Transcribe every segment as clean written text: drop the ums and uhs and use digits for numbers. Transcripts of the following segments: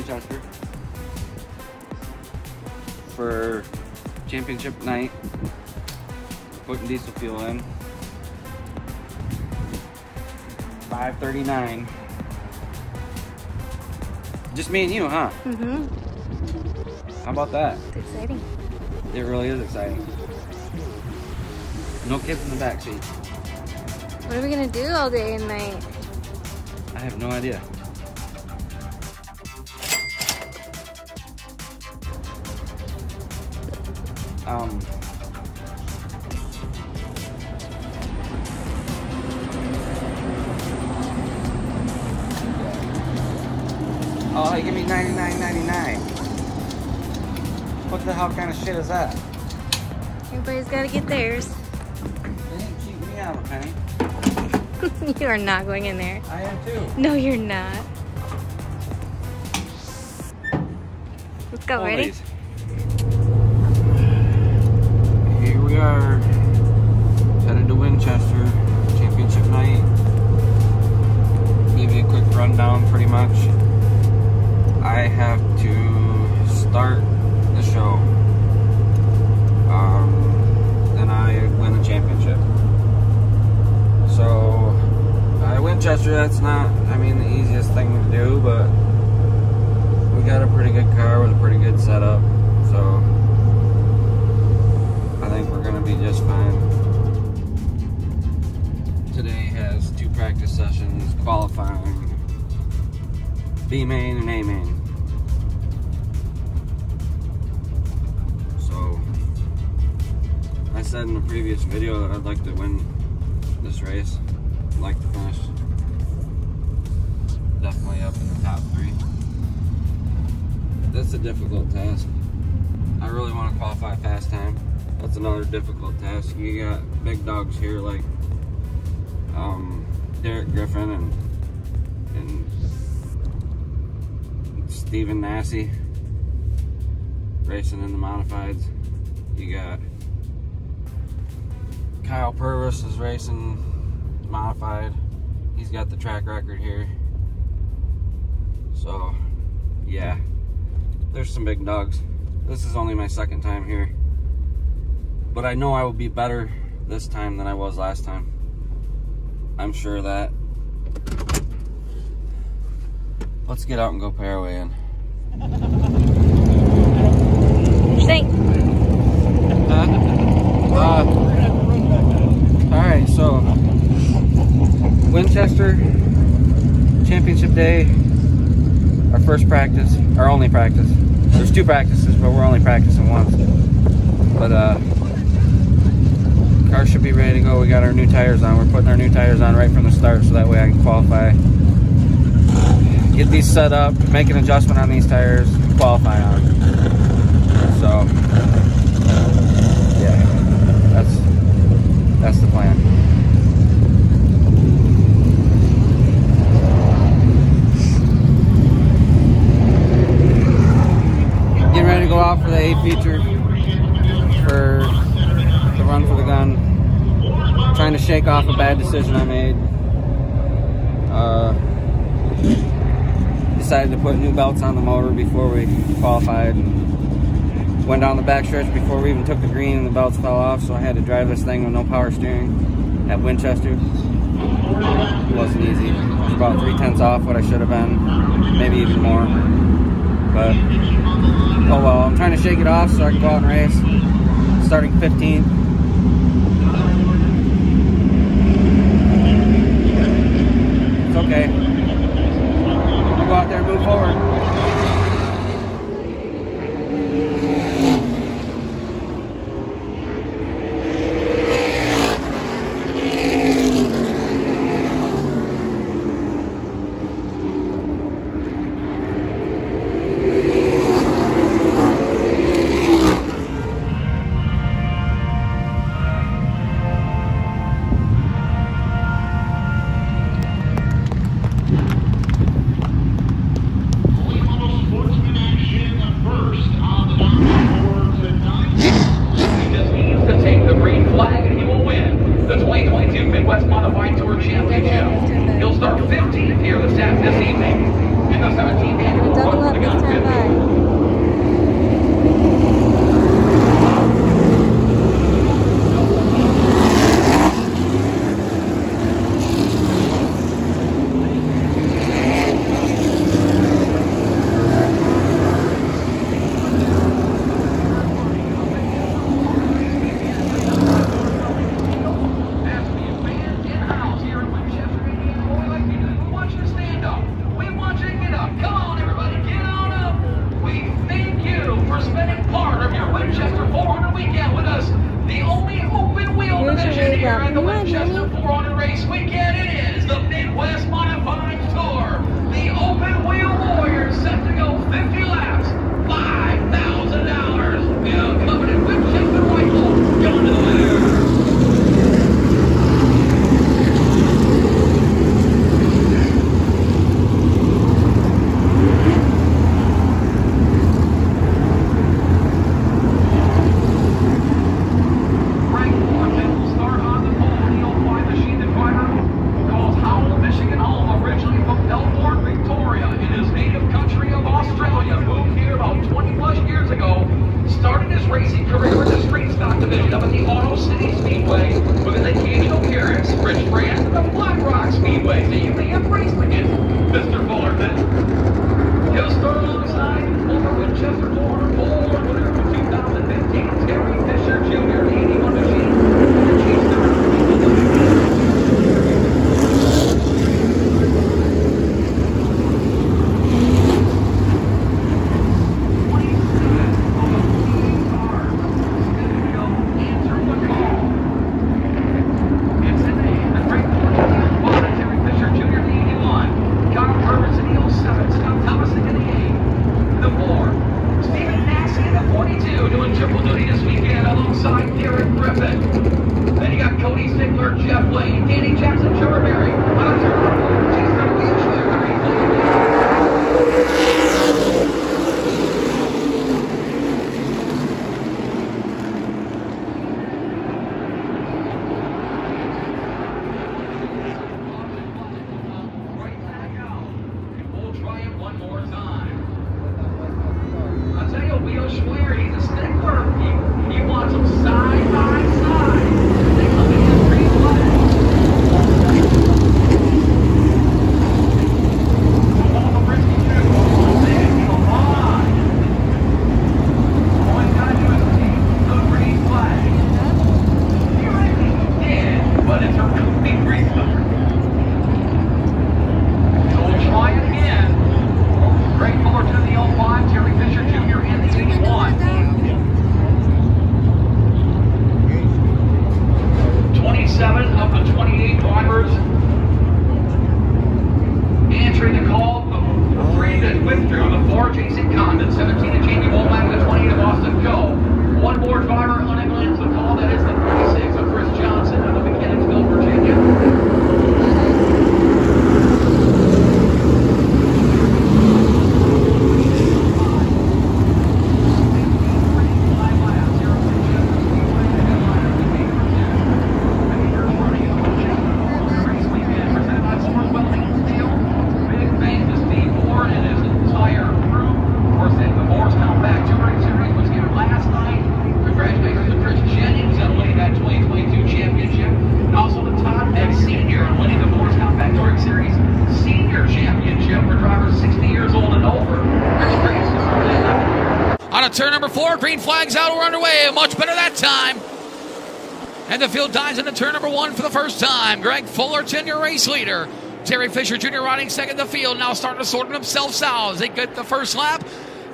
Winchester for championship night. Putting diesel fuel in. 5:39. Just me and you, huh? Mm-hmm. How about that? It's exciting. It really is exciting. No kids in the back seat. What are we gonna do all day and night? I have no idea. Oh, hey, give me $99.99. What the hell kind of shit is that? Everybody's gotta get theirs. They ain't cheating me out of a penny. You are not going in there. I am too. No, you're not. Let's go, ready? Always. Here we are, headed to Winchester, championship night. Give you a quick rundown, pretty much. I have to start the show. Then I win a championship. So, Winchester, that's not, I mean, the easiest thing to do, but we got a pretty good car with a pretty good setup. So, I think we're gonna be just fine. Today has 2 practice sessions, qualifying, B main and A main. So, I said in the previous video that I'd like to win this race. I'd like to finish definitely up in the top 3. That's a difficult task. I really want to qualify fast time. That's another difficult task. You got big dogs here like Derek Griffin and Stephen Nassy racing in the modifieds. You got Kyle Purvis is racing modified. He's got the track record here. So yeah, there's some big dogs. This is only my 2nd time here, but I know I will be better this time than I was last time. I'm sure of that. Let's get out and go pay our way in. What you think? Alright, so Winchester championship day, our first practice, our only practice. There's 2 practices, but we're only practicing once. But car should be ready to go. We got our new tires on. We're putting our new tires on right from the start, so that way I can qualify. Get these set up, make an adjustment on these tires, qualify on. So yeah, that's the plan. Getting ready to go out for the A feature for the run for the gun. Trying to shake off a bad decision I made. Decided to put new belts on the motor before we qualified. And went down the backstretch before we even took the green and the belts fell off, so I had to drive this thing with no power steering at Winchester. It wasn't easy. It was about 3/10 off what I should have been, maybe even more. But oh well, I'm trying to shake it off so I can go out and race. Starting 15th. It's okay. We'll go out there and move forward. racing career in the street stock division up at the Auto City Speedway with an occasional appearance, Rich Brand at the Black Rock Speedway, the UAM race legend, Mr. Fullerton. He'll start alongside former Winchester Florida pole winner from 2015, Terry Fisher Jr., the 81 machine. Turn number 4, green flags out, we're underway. Much better that time. And the field dives into turn number 1 for the first time. Greg Fullerton, your race leader. Terry Fisher Jr. riding second. The field now starting to sort themselves out as they get the first lap.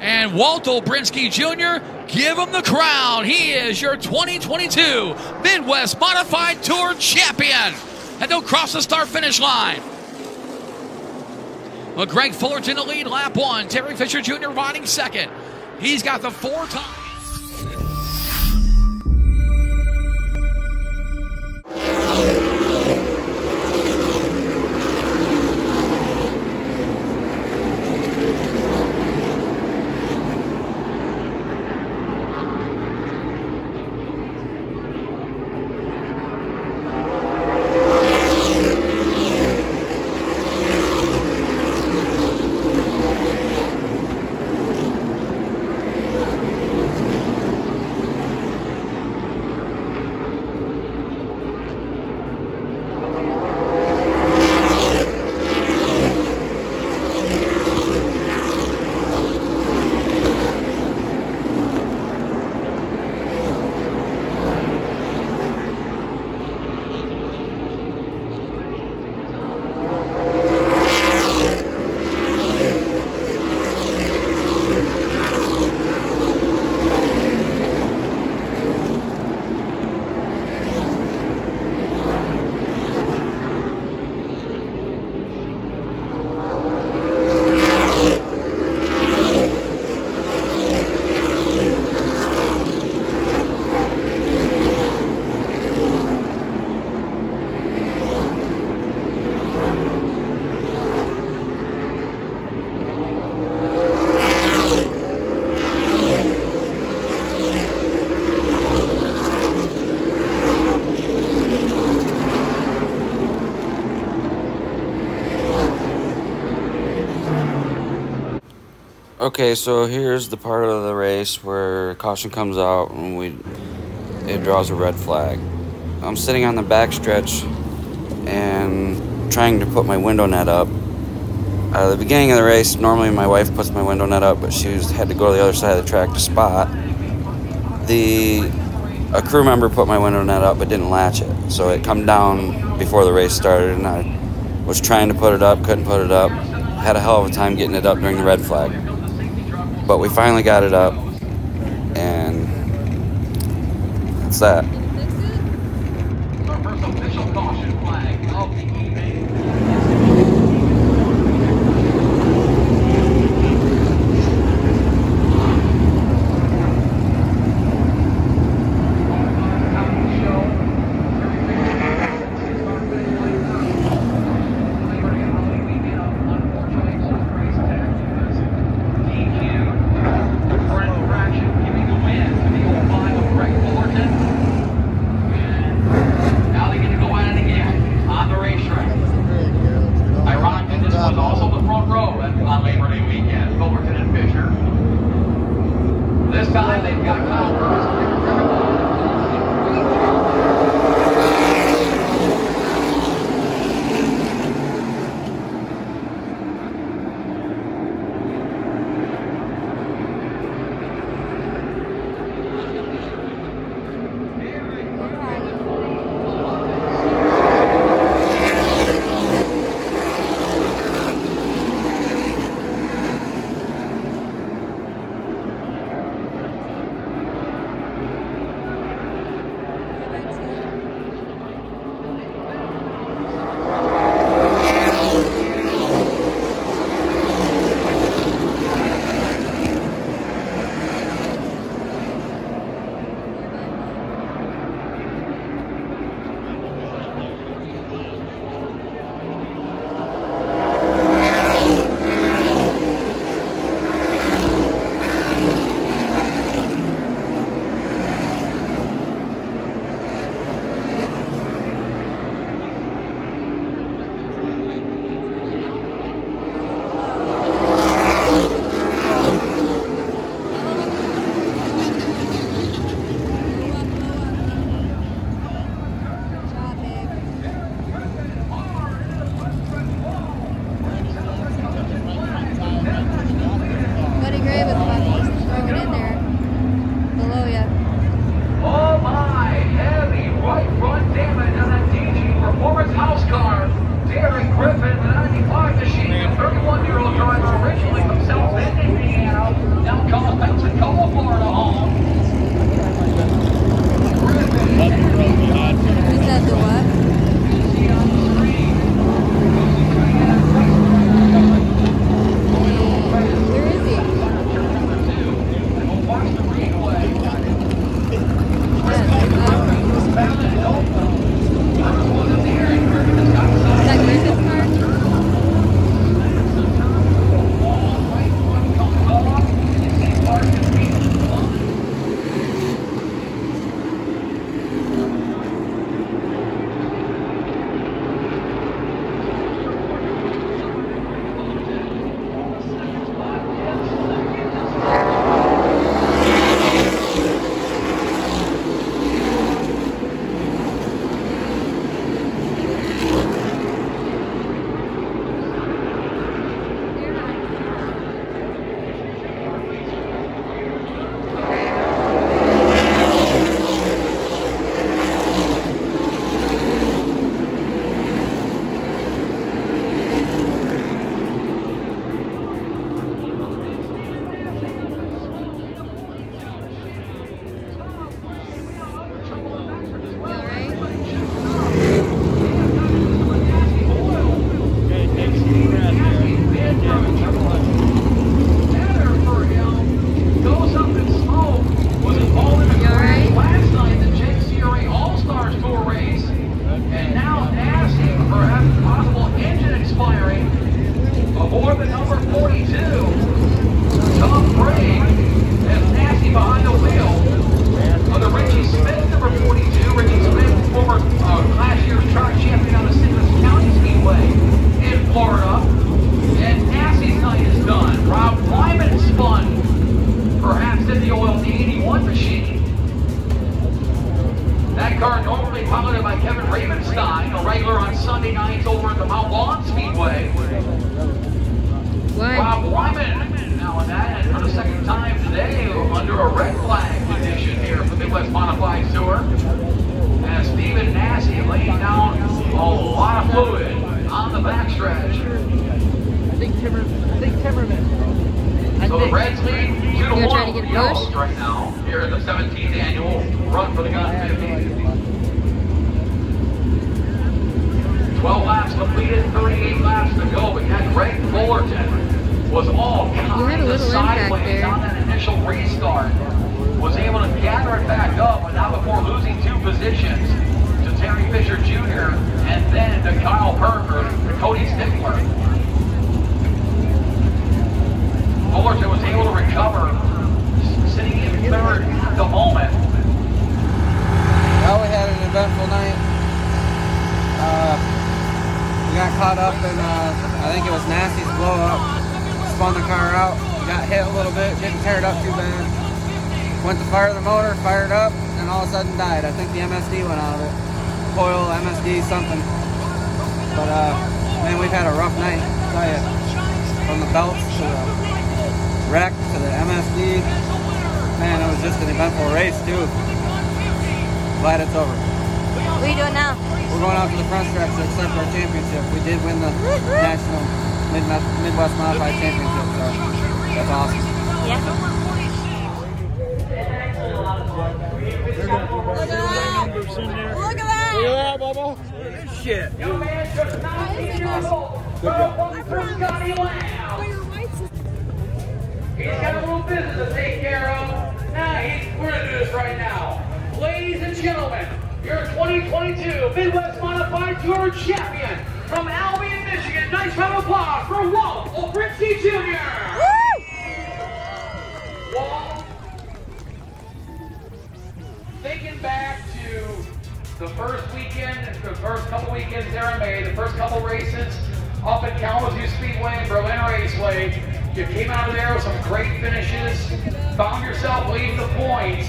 And Walter Brinsky Jr., give him the crown. He is your 2022 Midwest Modified Tour champion. And they'll cross the start-finish line. Well, Greg Fullerton the lead, lap 1. Terry Fisher Jr. riding second. He's got the 4 times. Okay, so here's the part of the race where caution comes out and it draws a red flag. I'm sitting on the back stretch and trying to put my window net up. At the beginning of the race, normally my wife puts my window net up, but she had to go to the other side of the track to spot. A crew member put my window net up but didn't latch it, so it come down before the race started, and I was trying to put it up, couldn't put it up. Had a hell of a time getting it up during the red flag. But we finally got it up, and that's that. Our first official caution flag of the evening. car normally piloted by Kevin Ravenstein, a regular on Sunday nights over at the Mount Lawn Speedway. What? Rob Wyman now in that, and for the second time today, under a red flag condition here for the Midwest Modified Tour. And Stephen Nassie laying down a lot of fluid on the backstretch. I think Timmerman. So the Reds lead 2-1 You're trying to over get the Yellows pushed? right now, here at the 17th annual Run for the Gun 50. 12 laps completed, 38 laps to go, but yet Greg Fullerton was all You had a kind of little impact sideways there. on that initial restart. Was able to gather it back up, but not before losing 2 positions to Terry Fisher Jr. and then to Kyle Perker, to Cody Stickler. Fullerton was able to recover, sitting in third at the moment. Well, we had an eventful night. We got caught up in, I think it was Nasty's blow up. Spun the car out, got hit a little bit, didn't tear it up too bad. Went to fire the motor, fired up, and all of a sudden died. I think the MSD went out of it. Coil, MSD, something. But, man, we've had a rough night, I'll tell you. From the belts to the wreck to the MSD. Man, it was just an eventful race, too. Glad it's over. What are you doing now? We're going out to the front stretch to accept our championship. We did win the National Midwest Modified Championship, so that's awesome. Yeah. Look at that! Look at that, Bubba. Shit. Young man took 19 years old. From Scotty Lamb. He's got a little business to take care of. Now, we're going to do this right now. Ladies and gentlemen, your 2022 Midwest Modified Tour champion from Albion, Michigan. Nice round of applause for Walt Obrinsky Jr. Walt, thinking back to the first weekend, the first couple weekends there in May, the first couple races up at Kalamazoo Speedway and Berlin Raceway, you came out of there with some great finishes, found yourself leading the points,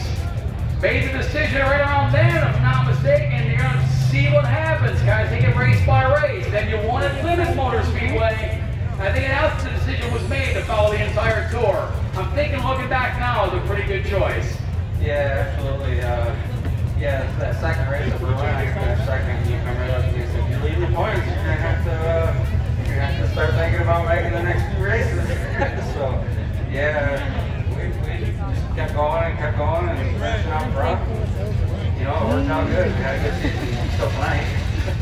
made the decision right around then, if I'm not mistaken, you're going to see what happens, guys. They get race by race. Then you won at Plymouth Motor Speedway. I think after the decision was made to follow the entire tour. I'm thinking, looking back now, it's a pretty good choice. Yeah, absolutely. Yeah, that second race at Berlin, I finished second, and you come right up to me and said, you're leading the points. You're going to have to start thinking about making the next 2 races. So, yeah, we just kept going and finishing out front. You know, it worked out good. We had a good season still tonight.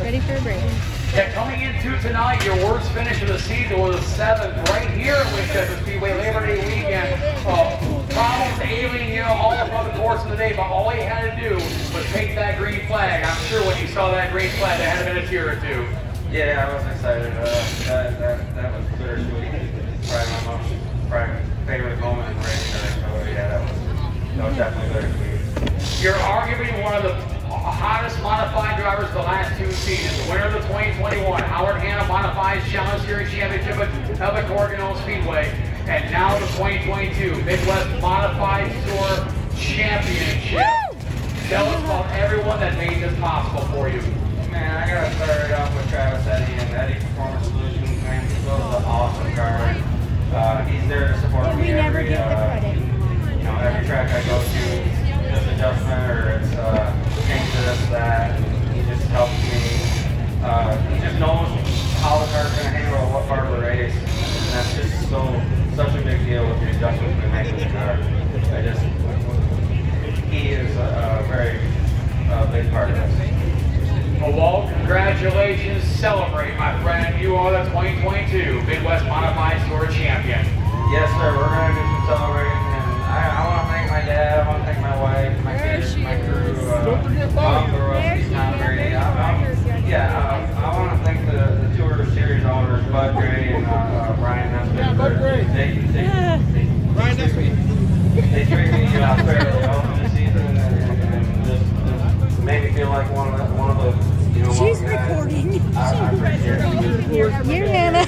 Ready for a break. Yeah, coming into tonight, your worst finish of the season was 7th right here at Winchester Speedway Labor Day weekend. Problems ailing you all throughout the course of the day, but all you had to do was take that green flag. I'm sure when you saw that green flag, there had been a tear or two. Yeah, I was excited. That was bittersweet. Probably my favorite moment in the race. So yeah, that was definitely bittersweet. You're arguably one of the hottest modified drivers of the last 2 seasons. Winner of the 2021 Howard Hanna Modified Challenge Series Championship at Lubbock Oregon Speedway, and now the 2022 Midwest Modified Tour Championship. Tell us about everyone that made this possible for you. Man, I gotta start it off with Travis Eddy and Eddy Performance Solutions. Man, he builds an awesome car. He's there to support me every, every track I go to. Just adjustment or it's change this, that. And he just helps me. He just knows how the car's gonna handle what part of the race. And that's just such a big deal with the adjustments we make with the car. He is a very big part of this. Well, Walt, congratulations. Celebrate, my friend. You are the 2022 Midwest Modified Tour champion. Yes, sir. We're going to do some celebrating. And I want to thank my dad. I want to thank my wife, my kids, my crew. Don't forget Bob. I want to thank the Tour Series owners, Bud Gray and Brian Nesbitt. Yeah, Bud Gray. Brian Nesbitt. They treat me fairly all through the season and just made me feel like one of the She's recording. I appreciate it. You're Hannah.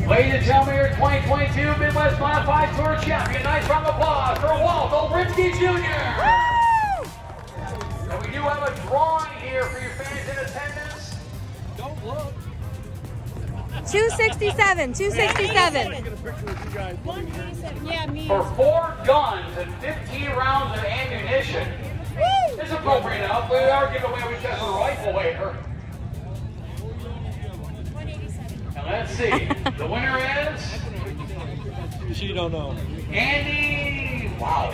Ladies and gentlemen, your 2022 Midwest Modified Tour champion. Nice round of applause for Walt Obrinsky Jr. 267. 267. Yeah, me. For 4 guns and 15 rounds of ammunition. It's appropriate enough. We are giving away a Winchester rifle later. And let's see. The winner is... She don't know. Andy... Wow.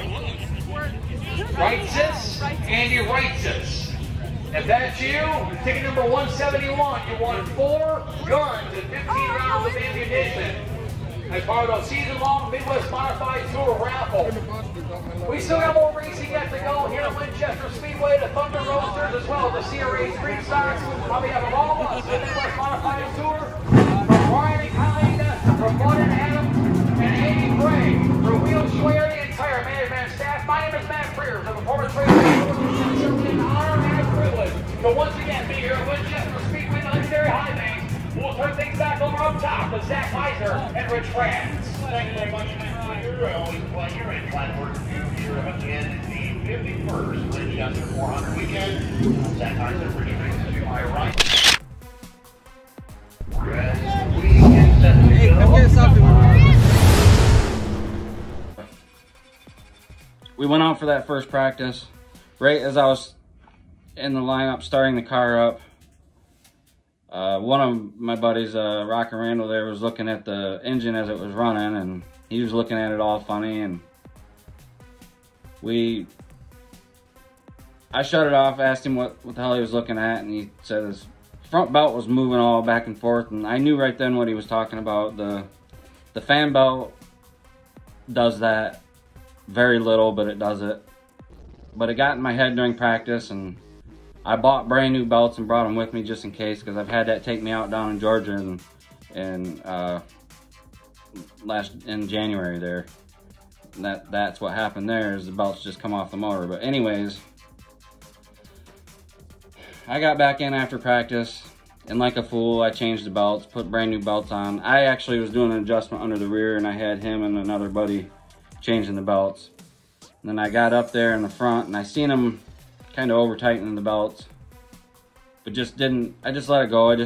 Rightsis. Andy Rightsis. If that's you, ticket number 171, you won 4 guns and 15 rounds of ammunition as part of the season-long Midwest Modified Tour raffle. We still got more racing yet to go here at Winchester Speedway, the Thunder Roasters, as well as the CRA Street Stocks. On behalf of all of us, the Midwest Modified Tour, from Brian and Colleen, from Bud and Adam, and Andy Gray, for Wheel Schwer, the entire management staff. My name is Matt Frears, the Performance Racing. It's an honor and a privilege to once again be here at Winchester Speedway, the legendary high banks. We'll turn things back over up top to Zach Heiser and Rich France. Thank you very much, Matt Fletcher. Always a pleasure and glad we're here again the 51st Winchester 400 weekend. Zach Heiser, Rich France to my right. As we get set to Hey, come get something. We went out for that first practice. Right as I was in the lineup, starting the car up, one of my buddies, Rock and Randall there, was looking at the engine as it was running, and he was looking at it all funny, and I shut it off, asked him what the hell he was looking at, and he said his front belt was moving all back and forth, and I knew right then what he was talking about. The fan belt does that very little, but it does it. But it got in my head during practice, and I bought brand new belts and brought them with me just in case, because I've had that take me out down in Georgia in January there. And that's what happened there, is the belts just come off the motor. But anyways, I got back in after practice, and like a fool, I changed the belts, put brand new belts on. I actually was doing an adjustment under the rear, and I had him and another buddy changing the belts. And then I got up there in the front, and I seen him kind of over tightening the belts, but I just let it go. I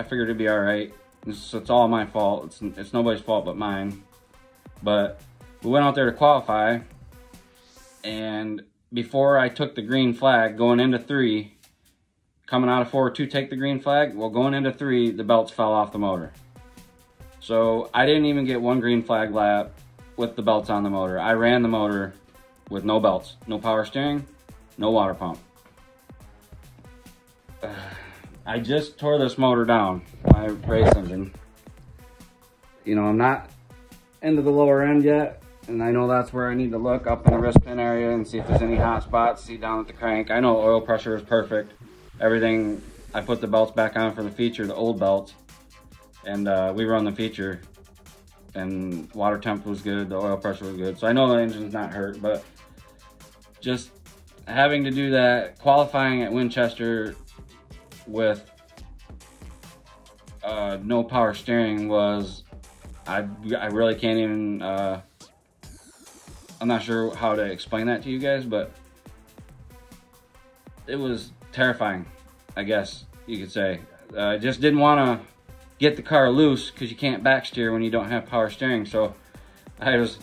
figured it'd be all right. It's all my fault. It's nobody's fault but mine. But we went out there to qualify, and before I took the green flag going into 3, coming out of 4 to take the green flag, well, going into 3, the belts fell off the motor. So I didn't even get 1 green flag lap with the belts on the motor. I ran the motor with no belts, no power steering, no water pump. I just tore this motor down, my race engine. You know, I'm not into the lower end yet, and I know that's where I need to look up in the wrist pin area and see if there's any hot spots, see down at the crank. I know oil pressure is perfect. Everything, I put the belts back on for the feature, the old belts, and we run the feature, and water temp was good, the oil pressure was good. So I know the engine's not hurt, but just having to do that, qualifying at Winchester with no power steering was, I really can't even, I'm not sure how to explain that to you guys, but it was terrifying, I guess you could say. I just didn't want to get the car loose because you can't back steer when you don't have power steering. So I was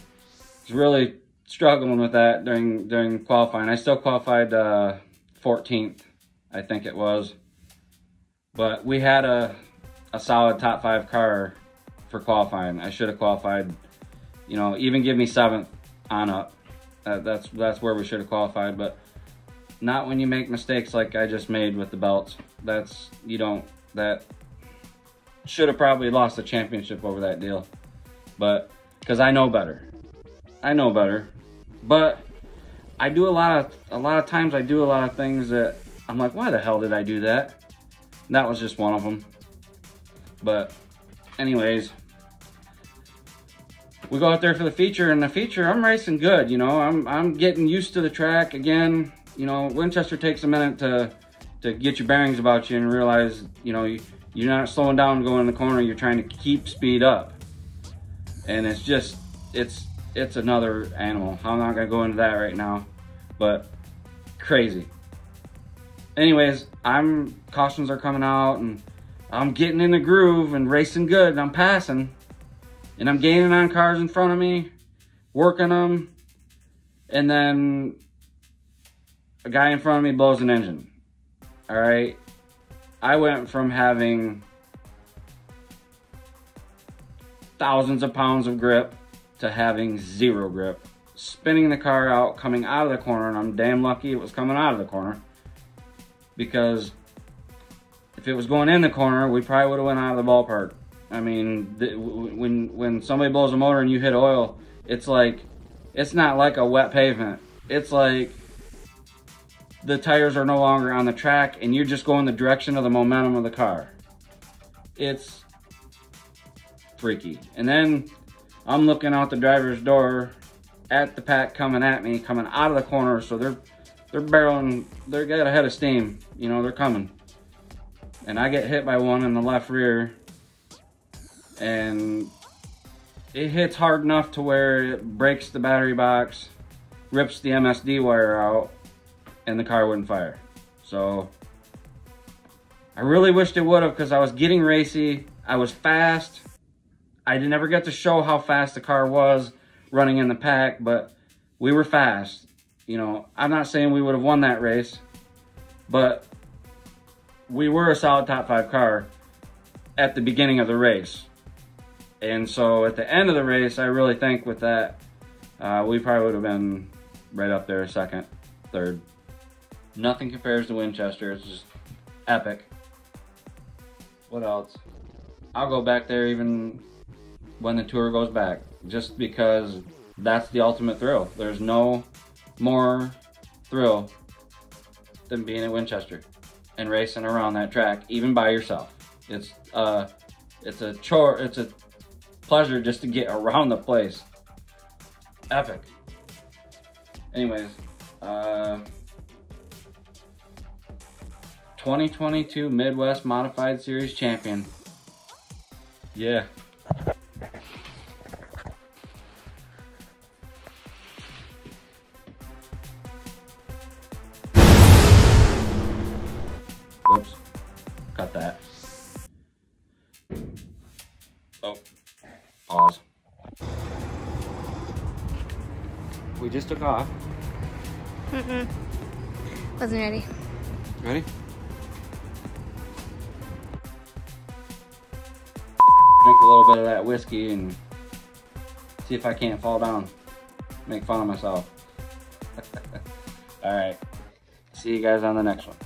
really struggling with that during qualifying. I still qualified 14th, I think it was. But we had a solid top 5 car for qualifying. I should have qualified, you know, even give me 7th on up. That's where we should have qualified, but not when you make mistakes like I just made with the belts. That should have probably lost the championship over that deal. But because I know better. But I do a lot of times I do a lot of things that I'm like, why the hell did I do that? And that was just one of them. But anyways, we go out there for the feature, and the feature, I'm racing good, you know. I'm getting used to the track again. You know, Winchester takes a minute to get your bearings about you and realize, you know, you're not slowing down going in the corner, you're trying to keep speed up. And it's just, it's another animal. I'm not gonna go into that right now, but crazy. Anyways, cautions are coming out, and I'm getting in the groove and racing good, and I'm passing. And I'm gaining on cars in front of me, working them. And then a guy in front of me blows an engine. All right. I went from having thousands of pounds of grip to having zero grip. Spinning the car out, coming out of the corner, and I'm damn lucky it was coming out of the corner. Because if it was going in the corner, we probably would have went out of the ballpark. I mean, when somebody blows a motor and you hit oil, it's like, it's not like a wet pavement. It's like the tires are no longer on the track and you're just going the direction of the momentum of the car. It's freaky. And then I'm looking out the driver's door at the pack coming at me, coming out of the corner. So they're barreling, they got a head of steam, you know, they're coming. And I get hit by one in the left rear, and it hits hard enough to where it breaks the battery box, rips the MSD wire out, and the car wouldn't fire. So I really wished it would have, because I was getting racy, I was fast. I never get to show how fast the car was running in the pack, but we were fast. You know, I'm not saying we would have won that race, but we were a solid top 5 car at the beginning of the race. And so at the end of the race, I really think with that, we probably would have been right up there, second, third. Nothing compares to Winchester. It's just epic. What else? I'll go back there even when the tour goes back, just because that's the ultimate thrill. There's no more thrill than being at Winchester and racing around that track, even by yourself. It's a chore, it's a pleasure just to get around the place. Epic. Anyways, 2022 Midwest Modified Series champion. Yeah. Whoops. Cut that. Oh. Pause. We just took off. Wasn't ready. Ready? Drink a little bit of that whiskey and see if I can't fall down. Make fun of myself. Alright. See you guys on the next one.